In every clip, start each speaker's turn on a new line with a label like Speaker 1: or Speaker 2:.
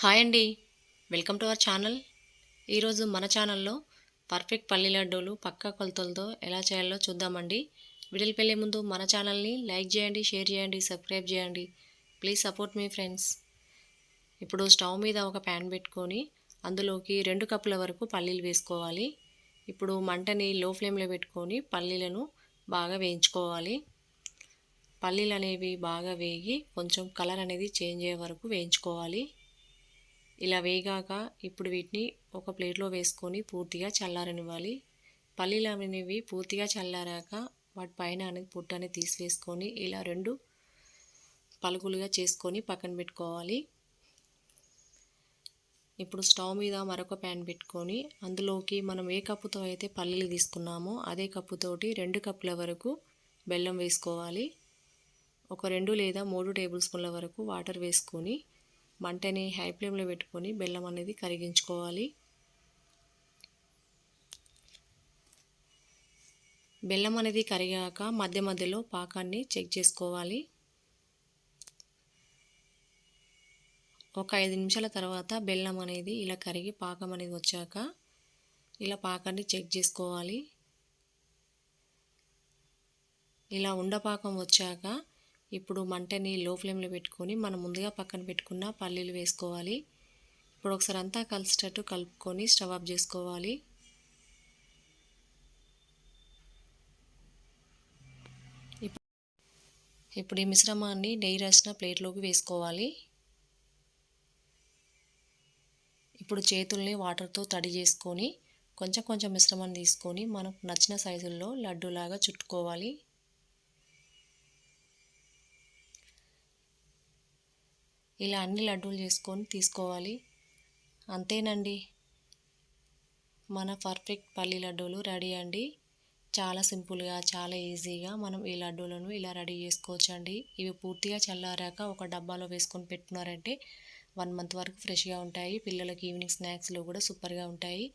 Speaker 1: Hi అండి, welcome to our channel. ఈరోజు మన ఛానల్లో పర్ఫెక్ట్ పల్లి లడ్డూలు పక్కా కొలతలతో ఎలా చేయాలో చూద్దామండి. వీడియోకి వెళ్ళే ముందు మన ఛానల్ని లైక్ చేయండి, షేర్ చేయండి, సబ్స్క్రైబ్ చేయండి. Please support me friends. ఇప్పుడు స్టవ్ మీద ఒక ప్యాన్ పెట్టుకొని అందులోకి 2 కప్పుల వరకు పల్లీలు వేసుకోవాలి. ఇప్పుడు మంటని లో ఫ్లేమ్లో పెట్టుకొని పల్లీలను బాగా వేయించుకోవాలి. పల్లీలు అనేవి బాగా వేగి కొంచెం కలర్ అనేది చేంజ్ అయ్యే వరకు వేయించుకోవాలి. ఇలా వేగాక ఇప్పుడు వీటిని ఒక ప్లేట్లో వేసుకొని పూర్తిగా చల్లారనివ్వాలి. పల్లీలు అనేవి పూర్తిగా చల్లారాక వాటి పైన అనేది పొట్టు అనేది తీసివేసుకొని ఇలా 2 పలుకులుగా చేసుకొని పక్కన పెట్టుకోవాలి. ఇప్పుడు స్టవ్ మీద మరొక ప్యాన్ పెట్టుకొని అందులోకి మనం ఏ కప్పుతో అయితే పల్లీలు తీసుకున్నామో అదే కప్పుతోటి 2 కప్పుల వరకు బెల్లం వేసుకోవాలి. ఒక 2 లేదా 3 టేబుల్ స్పూన్ల వరకు వాటర్ వేసుకొని మంటని హై ఫ్లేమ్లో పెట్టుకొని బెల్లం అనేది కరిగించుకోవాలి. బెల్లం అనేది కరిగాక మధ్య మధ్యలో పాకాన్ని చెక్ చేసుకోవాలి. ఒక 5 నిమిషాల తర్వాత బెల్లం అనేది ఇలా కరిగి పాకం అనేది వచ్చాక ఇలా పాకాన్ని చెక్ చేసుకోవాలి. ఇలా ఉండపాకం వచ్చాక ఇప్పుడు మంటని లో ఫ్లేమ్లో పెట్టుకొని మనం ముందుగా పక్కన పెట్టుకున్న పల్లీలు వేసుకోవాలి. ఇప్పుడు ఒకసారి అంతా కలిసేటట్టు కలుపుకొని స్టవ్ ఆఫ్ చేసుకోవాలి. ఇప్పుడు ఈ మిశ్రమాన్ని నెయ్యి రాసిన ప్లేట్లోకి వేసుకోవాలి. ఇప్పుడు చేతుల్ని వాటర్తో తడి చేసుకొని కొంచెం కొంచెం మిశ్రమాన్ని తీసుకొని మనకు నచ్చిన సైజుల్లో లడ్డూలాగా చుట్టుకోవాలి. ఇలా అన్ని లడ్డూలు చేసుకొని తీసుకోవాలి. అంతేనండి, మన పర్ఫెక్ట్ పల్లి లడ్డూలు రెడీ అండి. చాలా సింపుల్గా, చాలా ఈజీగా మనం ఈ లడ్డూలను ఇలా రెడీ చేసుకోవచ్చండి. ఇవి పూర్తిగా చల్లారాక ఒక డబ్బాలో వేసుకొని పెట్టుకున్నారంటే 1 మంత్ వరకు ఫ్రెష్గా ఉంటాయి. పిల్లలకి ఈవినింగ్ స్నాక్స్లో కూడా సూపర్గా ఉంటాయి.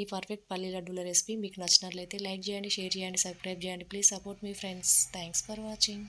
Speaker 1: ఈ పర్ఫెక్ట్ పల్లి లడ్డూల రెసిపీ మీకు నచ్చినట్లయితే లైక్ చేయండి, షేర్ చేయండి, సబ్స్క్రైబ్ చేయండి. Please support me friends. Thanks for watching.